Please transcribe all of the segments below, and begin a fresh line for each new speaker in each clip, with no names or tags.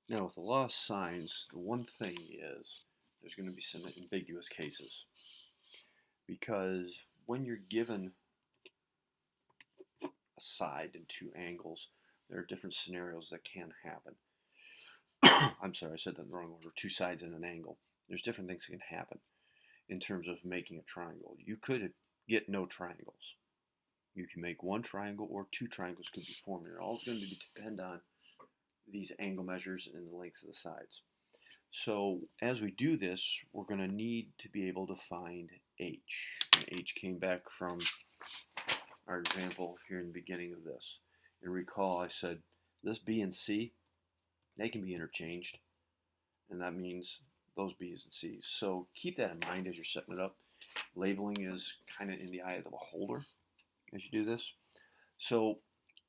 Now, with the law of sines, the one thing is there's going to be some ambiguous cases because when you're given a side and two angles, there are different scenarios that can happen. I'm sorry, I said that in the wrong order. Two sides and an angle. There's different things that can happen in terms of making a triangle. You could get no triangles. You can make one triangle or two triangles could be formed. It all is going to depend on these angle measures and the lengths of the sides. So as we do this, we're going to need to be able to find h. And h came back from our example here in the beginning of this. And recall I said this b and c, they can be interchanged. And that means those b's and c's. So keep that in mind as you're setting it up. Labeling is kind of in the eye of the beholder as you do this. So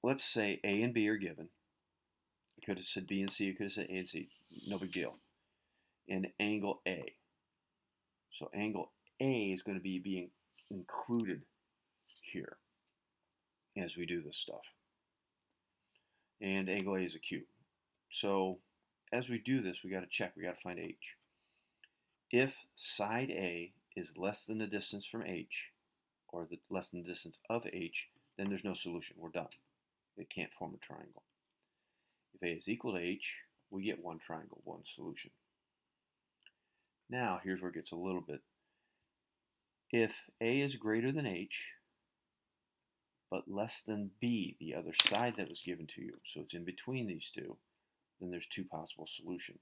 let's say a and b are given. You could have said b and c, you could have said a and c. No big deal. And angle A. So angle A is going to be being included here as we do this stuff. And angle A is acute. So as we do this, we got to check. We got to find h. If side A is less than the distance from h, or less than the distance of h, then there's no solution. We're done. It can't form a triangle. If A is equal to h, we get one triangle, one solution. Now, here's where it gets a little bit. If A is greater than h, but less than b, the other side that was given to you, so it's in between these two, then there's two possible solutions.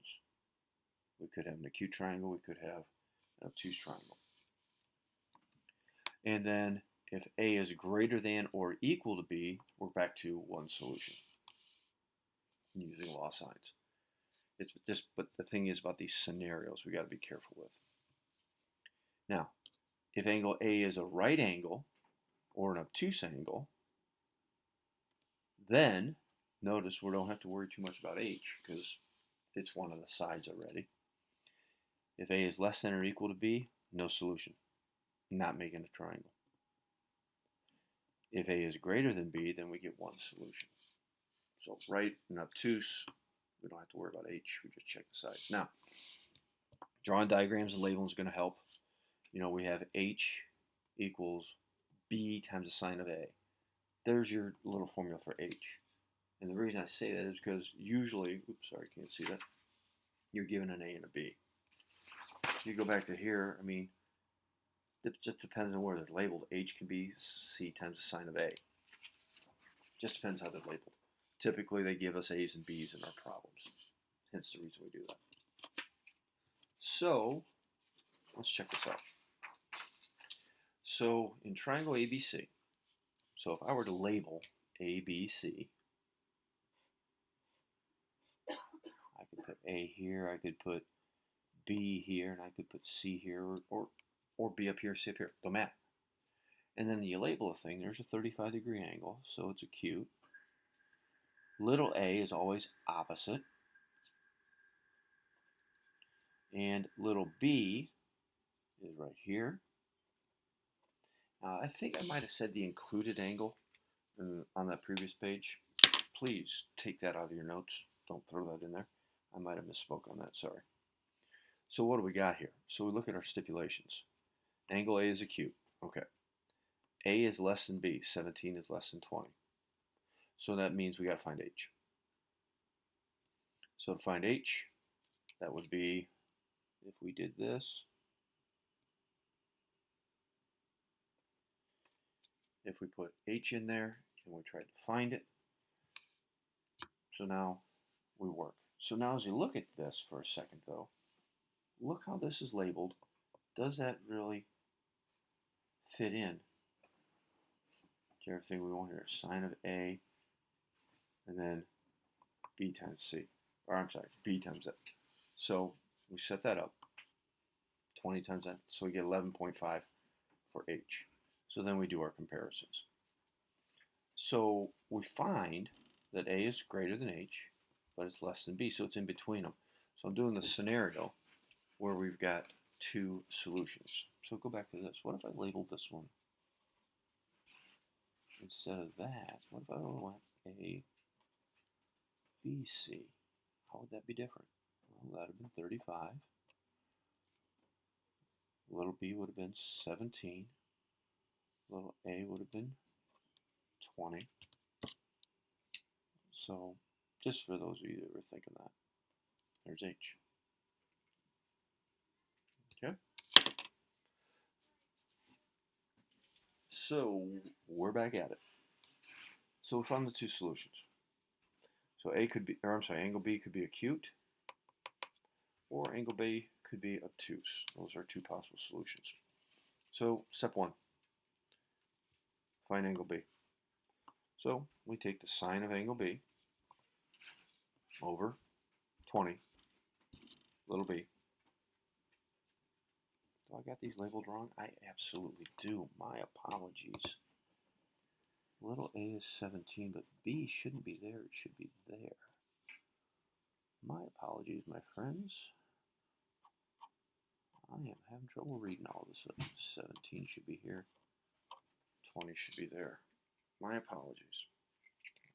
We could have an acute triangle, we could have an obtuse triangle. And then if A is greater than or equal to b, we're back to one solution using law signs. It's just, but the thing is about these scenarios we got to be careful with. Now, if angle A is a right angle or an obtuse angle, then notice we don't have to worry too much about h because it's one of the sides already. If A is less than or equal to b, no solution. Not making a triangle. If A is greater than b, then we get one solution. So right and obtuse, we don't have to worry about h. We just check the sides. Now, drawing diagrams and labeling is going to help. You know, we have h equals b times the sine of a. There's your little formula for h. And the reason I say that is because usually, oops, sorry, can't see that, you're given an a and a b. If you go back to here, I mean, it just depends on where they're labeled. H can be c times the sine of a. Just depends how they're labeled. Typically, they give us a's and b's in our problems. Hence the reason we do that. So, let's check this out. So, in triangle ABC, so if I were to label ABC, I could put A here, I could put B here, and I could put C here, or B up here, C up here. Don't matter. And then you label a thing, there's a 35-degree angle, so it's acute. Little a is always opposite. And little b is right here. I think I might have said the included angle on that previous page. Please take that out of your notes. Don't throw that in there. I might have misspoke on that, sorry. So what do we got here? So we look at our stipulations. Angle A is acute. Okay. A is less than B. 17 is less than 20. So that means we got to find h. So to find h, that would be, if we did this, if we put h in there and we tried to find it, so now we work. So now as you look at this for a second though, look how this is labeled. Does that really fit in to everything we want here? Sine of A and then B times C. Or I'm sorry, B times that. So we set that up. 20 times that. So we get 11.5 for H. So then we do our comparisons. So we find that A is greater than H, but it's less than B, so it's in between them. So I'm doing the scenario where we've got two solutions. So go back to this. What if I labeled this one? Instead of that, what if I went A, B, C? how would that be different? Well, that would have been 35. Little b would have been 17. Little a would have been 20. So just for those of you that were thinking that, there's h. Okay. So we're back at it. So we found the two solutions. So angle B could be acute, or angle B could be obtuse. Those are two possible solutions. So step one, find angle B. So we take the sine of angle B over 20, little b. Do I got these labeled wrong? I absolutely do. My apologies. Little a is 17, but b shouldn't be there. It should be there. My apologies, my friends. I am having trouble reading all of this. 17 should be here. 20 should be there. My apologies.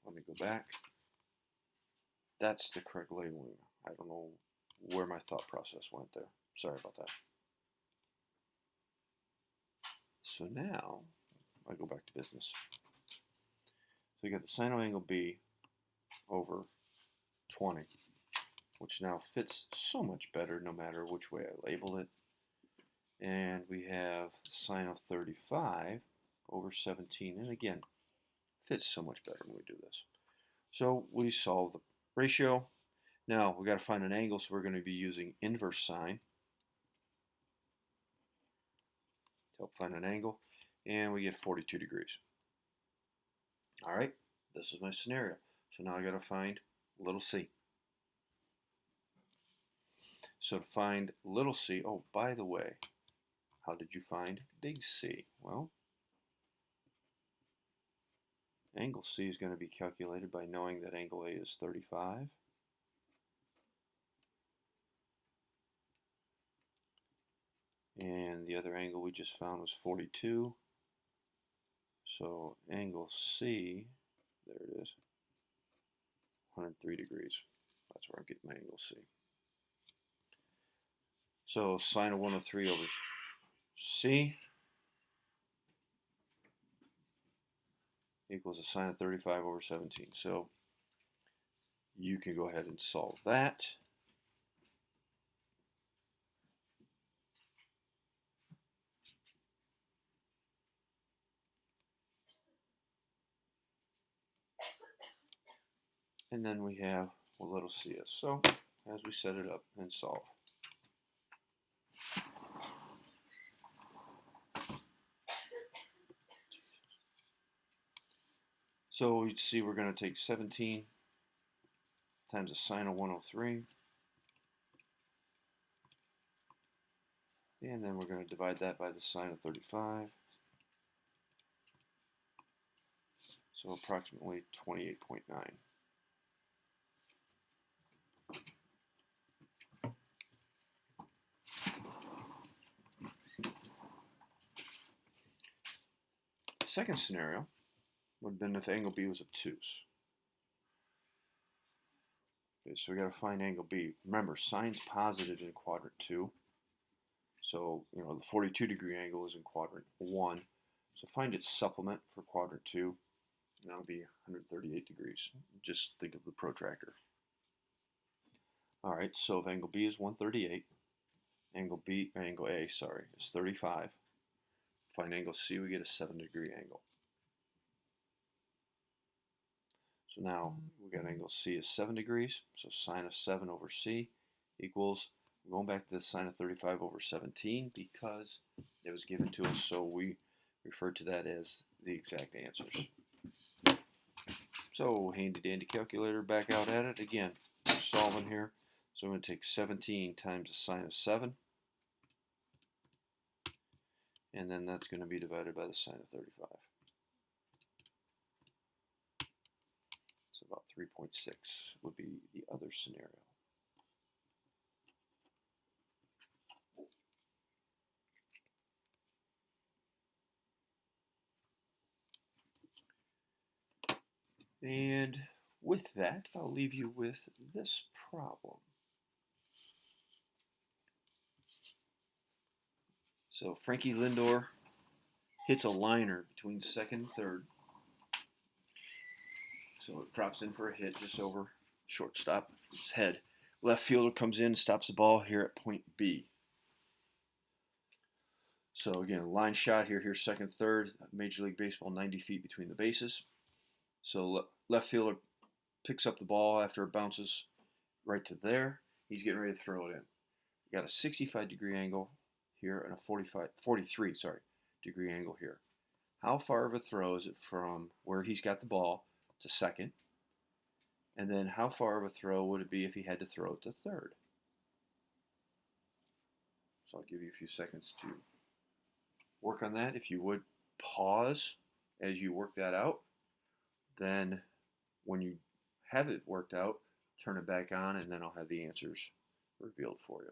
Let me go back. That's the correct labeling. I don't know where my thought process went there. Sorry about that. So now I go back to business. So you got the sine of angle B over 20, which now fits so much better no matter which way I label it. And we have sine of 35 over 17, and again, fits so much better when we do this. So we solve the ratio. Now we got to find an angle, so we're going to be using inverse sine to help find an angle, and we get 42 degrees. All right, this is my scenario. So now I got to find little c. So to find little c, oh, by the way, how did you find big C? Well, angle C is going to be calculated by knowing that angle A is 35. And the other angle we just found was 42. So angle C, there it is, 103 degrees. That's where I get my angle C. So sine of 103 over C equals a sine of 35 over 17. So you can go ahead and solve that. And then we have what little c is. So as we set it up and solve. So you see we're going to take 17 times the sine of 103. And then we're going to divide that by the sine of 35. So approximately 28.9. The second scenario would have been if angle B was obtuse. Okay, so we got to find angle B. Remember, sine's positive in quadrant 2. So, the 42 degree angle is in quadrant 1. So find its supplement for quadrant 2. And that'll be 138 degrees. Just think of the protractor. All right, so if angle B is 138, angle A, is 35. Find angle C, we get a 7-degree angle. So now we got angle C is 7 degrees, so sine of 7 over C equals, we're going back to the sine of 35 over 17 because it was given to us, so we refer to that as the exact answers. So handy dandy calculator, back out at it again. We're solving here. So I'm going to take 17 times the sine of 7, and then that's going to be divided by the sine of 35. So about 3.6 would be the other scenario. And with that, I'll leave you with this problem. So Frankie Lindor hits a liner between second and third. So it drops in for a hit just over shortstop, his head. Left fielder comes in, stops the ball here at point B. So again, line shot here, here's second, third, Major League Baseball, 90 feet between the bases. So left fielder picks up the ball after it bounces right to there. He's getting ready to throw it in. You got a 65-degree angle here and a 43-degree angle here. How far of a throw is it from where he's got the ball to second? And then how far of a throw would it be if he had to throw it to third? So I'll give you a few seconds to work on that. If you would pause as you work that out, then when you have it worked out, turn it back on, and then I'll have the answers revealed for you.